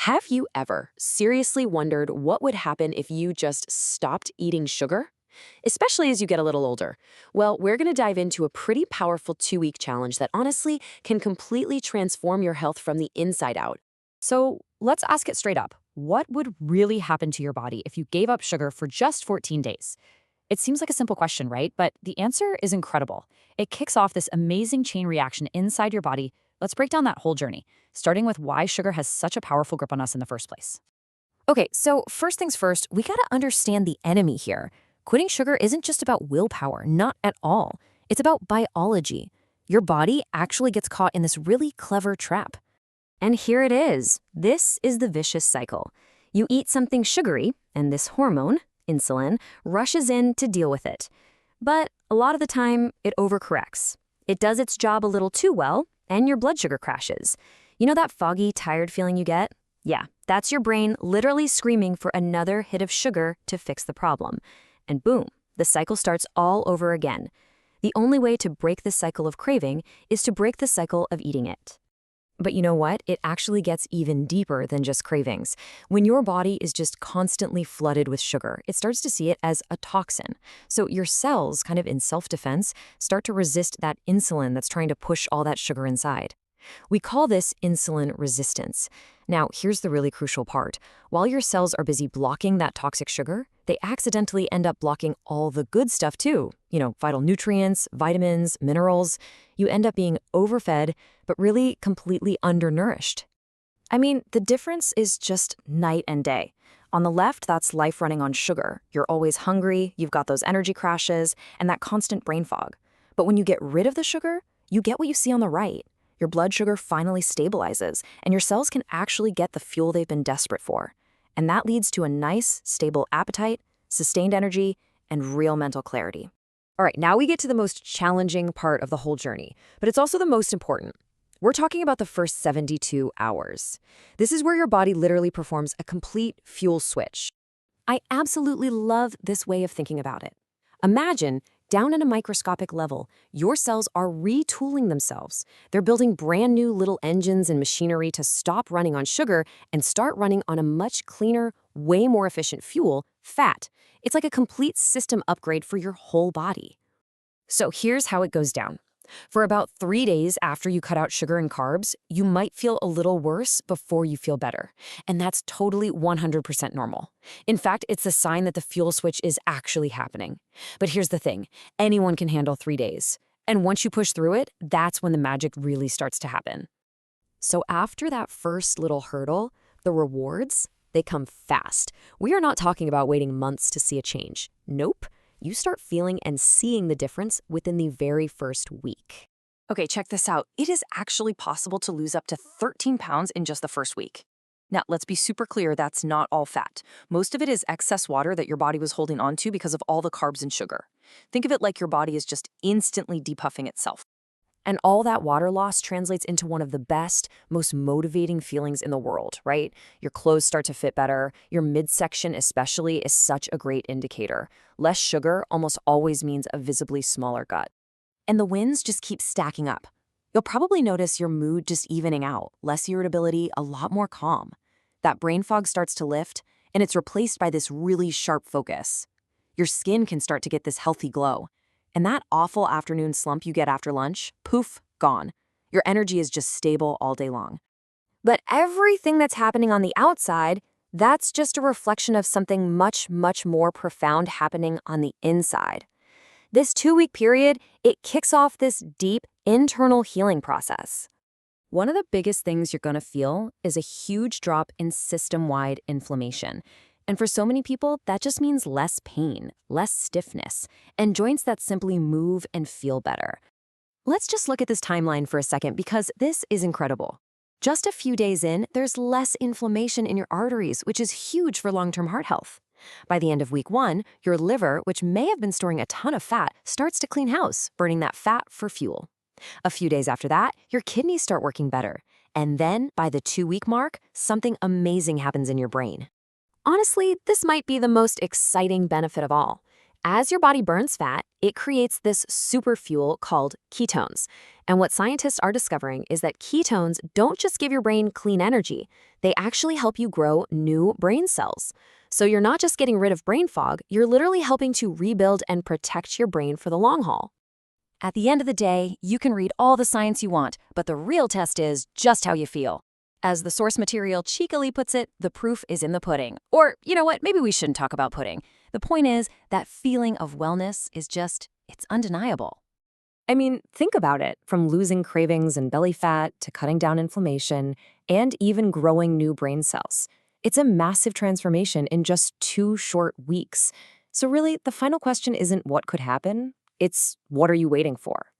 Have you ever seriously wondered what would happen if you just stopped eating sugar? Especially as you get a little older. Well, we're going to dive into a pretty powerful 2-week challenge that honestly can completely transform your health from the inside out. So let's ask it straight up. What would really happen to your body if you gave up sugar for just 14 days? It seems like a simple question, right? But the answer is incredible. It kicks off this amazing chain reaction inside your body. Let's break down that whole journey, starting with why sugar has such a powerful grip on us in the first place. Okay, so first things first, we gotta understand the enemy here. Quitting sugar isn't just about willpower, not at all. It's about biology. Your body actually gets caught in this really clever trap. And here it is. This is the vicious cycle. You eat something sugary, and this hormone, insulin, rushes in to deal with it. But a lot of the time, it overcorrects. It does its job a little too well, and your blood sugar crashes. You know that foggy, tired feeling you get? Yeah, that's your brain literally screaming for another hit of sugar to fix the problem. And boom, the cycle starts all over again. The only way to break this cycle of craving is to break the cycle of eating it. But you know what? It actually gets even deeper than just cravings. When your body is just constantly flooded with sugar, it starts to see it as a toxin. So your cells, kind of in self-defense, start to resist that insulin that's trying to push all that sugar inside. We call this insulin resistance. Now, here's the really crucial part. While your cells are busy blocking that toxic sugar, they accidentally end up blocking all the good stuff too. Vital nutrients, vitamins, minerals. You end up being overfed, but really completely undernourished. I mean, the difference is just night and day. On the left, that's life running on sugar. You're always hungry, you've got those energy crashes, and that constant brain fog. But when you get rid of the sugar, you get what you see on the right. Your blood sugar finally stabilizes, and your cells can actually get the fuel they've been desperate for. And that leads to a nice, stable appetite, sustained energy, and real mental clarity. All right, now we get to the most challenging part of the whole journey, but it's also the most important. We're talking about the first 72 hours. This is where your body literally performs a complete fuel switch. I absolutely love this way of thinking about it. Imagine, down at a microscopic level, your cells are retooling themselves. They're building brand new little engines and machinery to stop running on sugar and start running on a much cleaner, way more efficient fuel, fat. It's like a complete system upgrade for your whole body. So here's how it goes down. For about 3 days after you cut out sugar and carbs, you might feel a little worse before you feel better. And that's totally 100% normal. In fact, it's a sign that the fuel switch is actually happening. But here's the thing, anyone can handle 3 days. And once you push through it, that's when the magic really starts to happen. So after that first little hurdle, the rewards, they come fast. We are not talking about waiting months to see a change. Nope. You start feeling and seeing the difference within the very first week. Okay, check this out. It is actually possible to lose up to 13 pounds in just the first week. Now, let's be super clear, that's not all fat. Most of it is excess water that your body was holding onto because of all the carbs and sugar. Think of it like your body is just instantly depuffing itself. And all that water loss translates into one of the best, most motivating feelings in the world, right? Your clothes start to fit better. Your midsection especially is such a great indicator. Less sugar almost always means a visibly smaller gut. And the wins just keep stacking up. You'll probably notice your mood just evening out, less irritability, a lot more calm. That brain fog starts to lift, and it's replaced by this really sharp focus. Your skin can start to get this healthy glow. And that awful afternoon slump you get after lunch, poof, gone. Your energy is just stable all day long. But everything that's happening on the outside, that's just a reflection of something much, much more profound happening on the inside. This 2-week period, it kicks off this deep internal healing process. One of the biggest things you're going to feel is a huge drop in system-wide inflammation. And for so many people, that just means less pain, less stiffness, and joints that simply move and feel better. Let's just look at this timeline for a second because this is incredible. Just a few days in, there's less inflammation in your arteries, which is huge for long-term heart health. By the end of week 1, your liver, which may have been storing a ton of fat, starts to clean house, burning that fat for fuel. A few days after that, your kidneys start working better. And then, by the 2-week mark, something amazing happens in your brain. Honestly, this might be the most exciting benefit of all. As your body burns fat, it creates this super fuel called ketones. And what scientists are discovering is that ketones don't just give your brain clean energy, they actually help you grow new brain cells. So you're not just getting rid of brain fog, you're literally helping to rebuild and protect your brain for the long haul. At the end of the day, you can read all the science you want, but the real test is just how you feel. As the source material cheekily puts it, the proof is in the pudding. Or, you know what, maybe we shouldn't talk about pudding. The point is, that feeling of wellness is just, it's undeniable. I mean, think about it, from losing cravings and belly fat to cutting down inflammation and even growing new brain cells. It's a massive transformation in just 2 short weeks. So really, the final question isn't what could happen, it's what are you waiting for?